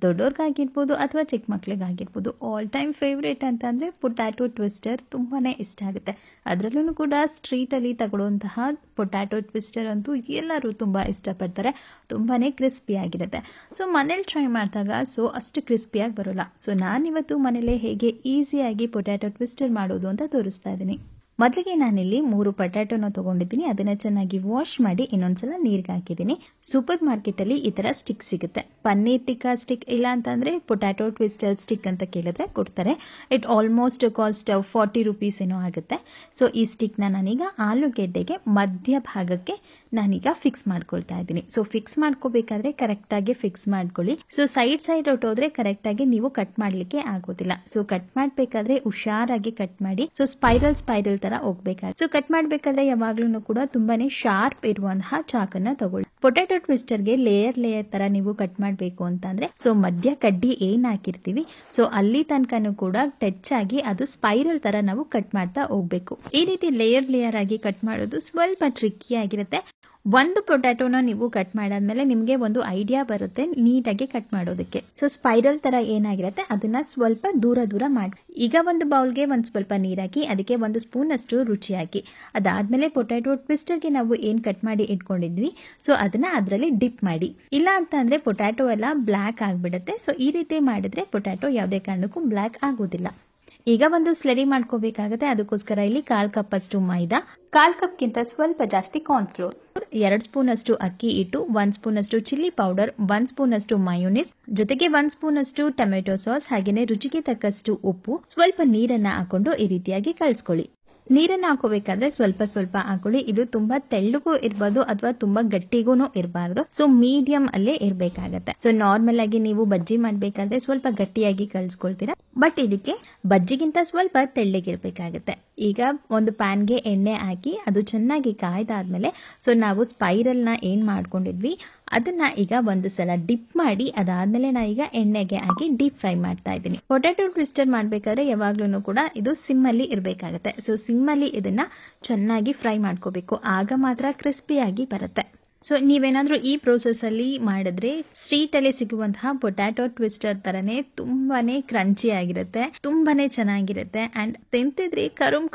ದೊಡ್ಡೋರ್ಗಾಗಿರ್ಬೋದು ಅಥವಾ ಚಿಕ್ಕ ಮಕ್ಳಿಗಾಗಿರ್ಬೋದು all time favourite ಅಂತಂದರೆ ಪೊಟ್ಯಾಟೊ ಟ್ವಿಸ್ಟರ್ ತುಂಬಾ ಇಷ್ಟ ಆಗುತ್ತೆ. ಅದರಲ್ಲೂ ಕೂಡ ಸ್ಟ್ರೀಟಲ್ಲಿ ತಗೊಳ್ಳುವಂತಹ ಪೊಟ್ಯಾಟೊ ಟ್ವಿಸ್ಟರ್ ಅಂತೂ ಎಲ್ಲರೂ ತುಂಬ ಇಷ್ಟಪಡ್ತಾರೆ. ತುಂಬಾ ಕ್ರಿಸ್ಪಿಯಾಗಿರುತ್ತೆ. ಸೊ ಮನೇಲಿ ಟ್ರೈ ಮಾಡಿದಾಗ ಅಷ್ಟು ಕ್ರಿಸ್ಪಿಯಾಗಿ ಬರೋಲ್ಲ. ಸೊ ನಾನಿವತ್ತು ಮನೇಲೆ ಹೇಗೆ ಈಸಿಯಾಗಿ ಪೊಟ್ಯಾಟೊ ಟ್ವಿಸ್ಟರ್ ಮಾಡೋದು ಅಂತ ತೋರಿಸ್ತಾ ಇದ್ದೀನಿ. ಮೊದಲಿಗೆ ನಾನಿಲ್ಲಿ 3 ಪೊಟ್ಯಾಟೊನ ತೊಗೊಂಡಿದ್ದೀನಿ. ಅದನ್ನು ಚೆನ್ನಾಗಿ ವಾಶ್ ಮಾಡಿ ಇನ್ನೊಂದ್ಸಲ ನೀರಿಗೆ ಹಾಕಿದ್ದೀನಿ. ಸೂಪರ್ ಮಾರ್ಕೆಟಲ್ಲಿ ಈ ಥರ ಸ್ಟಿಕ್ ಸಿಗುತ್ತೆ. ಪನ್ನೀರ್ ಟಿಕ್ಕಾ ಸ್ಟಿಕ್ ಇಲ್ಲ ಅಂತಂದರೆ ಪೊಟ್ಯಾಟೊ ಟ್ವಿಸ್ಟರ್ ಸ್ಟಿಕ್ ಅಂತ ಕೇಳಿದ್ರೆ ಕೊಡ್ತಾರೆ. ಇಟ್ ಆಲ್ಮೋಸ್ಟ್ ಕಾಸ್ಟ್ 40 ರುಪೀಸ್ ಏನೋ ಆಗುತ್ತೆ. ಸೊ ಈ ಸ್ಟಿಕ್ನ ನಾನೀಗ ಆಲೂಗೆಡ್ಡೆಗೆ ಮಧ್ಯ ಭಾಗಕ್ಕೆ ನಾನೀಗ ಫಿಕ್ಸ್ ಮಾಡ್ಕೊಳ್ತಾ ಇದ್ದೀನಿ. ಸೊ ಫಿಕ್ಸ್ ಮಾಡ್ಕೋಬೇಕಾದ್ರೆ ಕರೆಕ್ಟಾಗಿ ಫಿಕ್ಸ್ ಮಾಡ್ಕೊಳ್ಳಿ. ಸೊ ಸೈಡ್ ಹೊಟ್ಟೋದ್ರೆ ಕರೆಕ್ಟಾಗಿ ನೀವು ಕಟ್ ಮಾಡಲಿಕ್ಕೆ ಆಗೋದಿಲ್ಲ. ಸೊ ಕಟ್ ಮಾಡಬೇಕಾದ್ರೆ ಹುಷಾರಾಗಿ ಕಟ್ ಮಾಡಿ. ಸೊ ಸ್ಪೈರಲ್ ತರ ಹೋಗ್ಬೇಕಾದ್ರೆ ಸೊ ಕಟ್ ಮಾಡಬೇಕಾದ್ರೆ ಯಾವಾಗ್ಲೂ ಕೂಡ ತುಂಬಾನೇ ಶಾರ್ಪ್ ಇರುವಂತಹ ಚಾಕನ್ನ ತಗೊಳ್ಳಿ. ಪೊಟ್ಯಾಟೊ ಟ್ವಿಸ್ಟರ್ಗೆ ಲೇಯರ್ ತರ ನೀವು ಕಟ್ ಮಾಡಬೇಕು ಅಂತಂದ್ರೆ ಸೊ ಮಧ್ಯ ಕಡ್ಡಿ ಏನ್ ಹಾಕಿರ್ತೀವಿ ಸೊ ಅಲ್ಲಿ ತನಕನೂ ಕೂಡ ಟಚ್ ಆಗಿ ಅದು ಸ್ಪೈರಲ್ ತರ ನಾವು ಕಟ್ ಮಾಡ್ತಾ ಹೋಗ್ಬೇಕು. ಈ ರೀತಿ ಲೇಯರ್ ಆಗಿ ಕಟ್ ಮಾಡೋದು ಸ್ವಲ್ಪ ಟ್ರಿಕ್ಕಿ ಆಗಿರುತ್ತೆ. ಒಂದು ಪೊಟ್ಯಾಟೋನ ನೀವು ಕಟ್ ಮಾಡಾದ್ಮೇಲೆ ನಿಮಗೆ ಒಂದು ಐಡಿಯಾ ಬರುತ್ತೆ ನೀಟಾಗಿ ಕಟ್ ಮಾಡೋದಕ್ಕೆ. ಸೊ ಸ್ಪೈರಲ್ ತರ ಏನಾಗಿರುತ್ತೆ ಅದನ್ನ ಸ್ವಲ್ಪ ದೂರ ಮಾಡಿ. ಈಗ ಒಂದು ಬೌಲ್ಗೆ ಒಂದು ಸ್ವಲ್ಪ ನೀರ್ ಹಾಕಿ ಅದಕ್ಕೆ 1 ಸ್ಪೂನ್ ಅಷ್ಟು ರುಚಿ ಹಾಕಿ. ಅದಾದ್ಮೇಲೆ ಪೊಟ್ಯಾಟೊ ಟ್ವಿಸ್ಟರ್ಗೆ ನಾವು ಏನ್ ಕಟ್ ಮಾಡಿ ಇಟ್ಕೊಂಡಿದ್ವಿ ಸೊ ಅದನ್ನ ಅದರಲ್ಲಿ ಡಿಪ್ ಮಾಡಿ. ಇಲ್ಲ ಅಂತ ಅಂದ್ರೆ ಪೊಟ್ಯಾಟೊ ಎಲ್ಲ ಬ್ಲ್ಯಾಕ್ ಆಗ್ಬಿಡುತ್ತೆ. ಸೊ ಈ ರೀತಿ ಮಾಡಿದ್ರೆ ಪೊಟ್ಯಾಟೊ ಯಾವುದೇ ಕಾರಣಕ್ಕೂ ಬ್ಲ್ಯಾಕ್ ಆಗೋದಿಲ್ಲ. ಈಗ ಒಂದು ಸ್ಲರಿ ಮಾಡ್ಕೋಬೇಕಾಗುತ್ತೆ. ಅದಕ್ಕೋಸ್ಕರ ಇಲ್ಲಿ 1/4 ಕಪ್ ಅಷ್ಟು ಮೈದಾ, 1/4 ಕಪ್ಗಿಂತ ಸ್ವಲ್ಪ ಜಾಸ್ತಿ ಕಾರ್ನ್ಫ್ಲೋರ್, 2 ಸ್ಪೂನ್ ಅಷ್ಟು ಅಕ್ಕಿ ಹಿಟ್ಟು, 1 ಸ್ಪೂನ್ ಅಷ್ಟು ಚಿಲ್ಲಿ ಪೌಡರ್, 1 ಸ್ಪೂನ್ ಅಷ್ಟು ಮಯೋನೀಸ್, ಜೊತೆಗೆ 1 ಸ್ಪೂನ್ ಅಷ್ಟು ಟೊಮೆಟೊ ಸಾಸ್, ಹಾಗೇನೆ ರುಚಿಗೆ ತಕ್ಕಷ್ಟು ಉಪ್ಪು, ಸ್ವಲ್ಪ ನೀರನ್ನ ಹಾಕೊಂಡು ಈ ರೀತಿಯಾಗಿ ಕಲಿಸ್ಕೊಳ್ಳಿ. ನೀರನ್ನು ಹಾಕೋಬೇಕಾದ್ರೆ ಸ್ವಲ್ಪ ಹಾಕೊಳ್ಳಿ. ಇದು ತುಂಬಾ ತೆಳ್ಳಗೂ ಇರಬಾರ್ದು ಅಥವಾ ತುಂಬಾ ಗಟ್ಟಿಗೂ ಇರಬಾರ್ದು. ಸೊ ಮೀಡಿಯಂ ಅಲ್ಲೇ ಇರಬೇಕಾಗತ್ತೆ. ಸೊ ನಾರ್ಮಲ್ ಆಗಿ ನೀವು ಬಜ್ಜಿ ಮಾಡ್ಬೇಕಾದ್ರೆ ಸ್ವಲ್ಪ ಗಟ್ಟಿಯಾಗಿ ಕಲ್ಸ್ಕೊಳ್ತೀರಾ. ಬಟ್ ಇದಕ್ಕೆ ಬಜ್ಜಿಗಿಂತ ಸ್ವಲ್ಪ ತೆಳ್ಳಗಿರ್ಬೇಕಾಗತ್ತೆ. ಈಗ ಒಂದು ಪ್ಯಾನ್ಗೆ ಎಣ್ಣೆ ಹಾಕಿ ಅದು ಚೆನ್ನಾಗಿ ಕಾಯ್ದಾದ್ಮೇಲೆ ಸೊ ನಾವು ಸ್ಪೈರಲ್ನ ಏನ್ ಮಾಡ್ಕೊಂಡಿದ್ವಿ ಅದನ್ನ ಈಗ ಒಂದು ಸಲ ಡಿಪ್ ಮಾಡಿ ಅದಾದ್ಮೇಲೆ ನಾ ಈಗ ಎಣ್ಣೆಗೆ ಹಾಕಿ ಡೀಪ್ ಫ್ರೈ ಮಾಡ್ತಾ ಇದ್ದೀನಿ. ಪೊಟ್ಯಾಟೊ ಟ್ವಿಸ್ಟರ್ ಮಾಡ್ಬೇಕಾದ್ರೆ ಯಾವಾಗ್ಲೂ ಕೂಡ ಇದು ಸಿಮ್ಮಲ್ಲಿ ಇರಬೇಕಾಗತ್ತೆ. ಸೊ ಸಿಮ್ಮಲ್ಲಿ ಇದನ್ನ ಚೆನ್ನಾಗಿ ಫ್ರೈ ಮಾಡ್ಕೋಬೇಕು. ಆಗ ಮಾತ್ರ ಕ್ರಿಸ್ಪಿಯಾಗಿ ಬರುತ್ತೆ. ಸೊ ನೀವೇನಾದ್ರೂ ಈ ಪ್ರೋಸೆಸ್ ಅಲ್ಲಿ ಮಾಡಿದ್ರೆ ಸ್ಟ್ರೀಟಲ್ಲಿ ಸಿಗುವಂತಹ ಪೊಟ್ಯಾಟೊ ಟ್ವಿಸ್ಟರ್ ತರನೇ ತುಂಬಾನೇ ಕ್ರಂಚಿ ಆಗಿರುತ್ತೆ, ತುಂಬಾನೇ ಚೆನ್ನಾಗಿರುತ್ತೆ ಅಂಡ್ ತಿಂತಿದ್ರೆ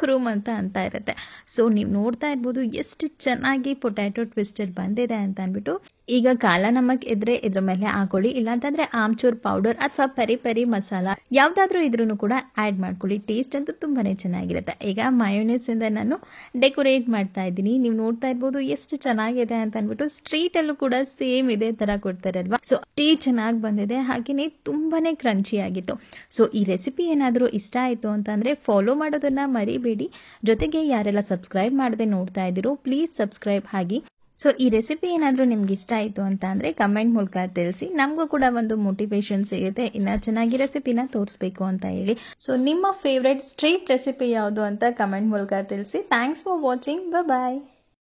ಕರುಮ್ ಅಂತ ಇರುತ್ತೆ. ಸೊ ನೀವು ನೋಡ್ತಾ ಇರ್ಬೋದು ಎಷ್ಟು ಚೆನ್ನಾಗಿ ಪೊಟ್ಯಾಟೊ ಟ್ವಿಸ್ಟರ್ ಬಂದಿದೆ ಅಂತ ಅಂದ್ಬಿಟ್ಟು. ಈಗ ಕಾಲ ನಮಕ್ ಇದ್ರೆ ಇದ್ರ ಮೇಲೆ ಹಾಕೊಳ್ಳಿ. ಇಲ್ಲಾಂತಂದ್ರೆ ಆಮ್ಚೂರ್ ಪೌಡರ್ ಅಥವಾ ಪೆರಿ ಮಸಾಲ ಯಾವ್ದಾದ್ರೂ ಇದ್ರೂ ಕೂಡ ಆಡ್ ಮಾಡ್ಕೊಳ್ಳಿ. ಟೇಸ್ಟ್ ಅಂತೂ ತುಂಬಾನೇ ಚೆನ್ನಾಗಿರುತ್ತೆ. ಈಗ ಮಯೋನೀಸ್ ಇಂದ ನಾನು ಡೆಕೋರೇಟ್ ಮಾಡ್ತಾ ಇದ್ದೀನಿ. ನೀವು ನೋಡ್ತಾ ಇರ್ಬೋದು ಎಷ್ಟು ಚೆನ್ನಾಗಿದೆ ಅಂತ ಅಂದ್ಬಿಟ್ಟು. ಸ್ಟ್ರೀಟ್ ಅಲ್ಲೂ ಕೂಡ ಸೇಮ್ ಇದೇ ತರ ಕೊಡ್ತಾರೆ ಅಲ್ವಾ. ಸೊ ಟೀ ಚೆನ್ನಾಗಿ ಬಂದಿದೆ, ಹಾಗೇನೆ ತುಂಬಾನೇ ಕ್ರಂಚಿ ಆಗಿತ್ತು. ಸೊ ಈ ರೆಸಿಪಿ ಏನಾದರೂ ಇಷ್ಟ ಆಯ್ತು ಅಂತಂದ್ರೆ ಫಾಲೋ ಮಾಡೋದನ್ನ ಮರಿಬೇಡಿ. ಜೊತೆಗೆ ಯಾರೆಲ್ಲ ಸಬ್ಸ್ಕ್ರೈಬ್ ಮಾಡದೆ ನೋಡ್ತಾ ಇದ್ದೀರೋ ಪ್ಲೀಸ್ ಸಬ್ಸ್ಕ್ರೈಬ್ ಆಗಿ. ಸೊ ಈ ರೆಸಿಪಿ ಏನಾದರೂ ನಿಮ್ಗೆ ಇಷ್ಟ ಆಯಿತು ಅಂತ ಅಂದರೆ ಕಮೆಂಟ್ ಮೂಲಕ ತಿಳಿಸಿ. ನಮಗೂ ಕೂಡ ಒಂದು ಮೋಟಿವೇಶನ್ ಸಿಗುತ್ತೆ ಇನ್ನು ಚೆನ್ನಾಗಿ ರೆಸಿಪಿನ ತೋರಿಸ್ಬೇಕು ಅಂತ ಹೇಳಿ. ಸೊ ನಿಮ್ಮ ಫೇವ್ರೆಟ್ ಸ್ಟ್ರೀಟ್ ರೆಸಿಪಿ ಯಾವುದು ಅಂತ ಕಮೆಂಟ್ ಮೂಲಕ ತಿಳಿಸಿ. Thanks for watching. ಬಾಯ್.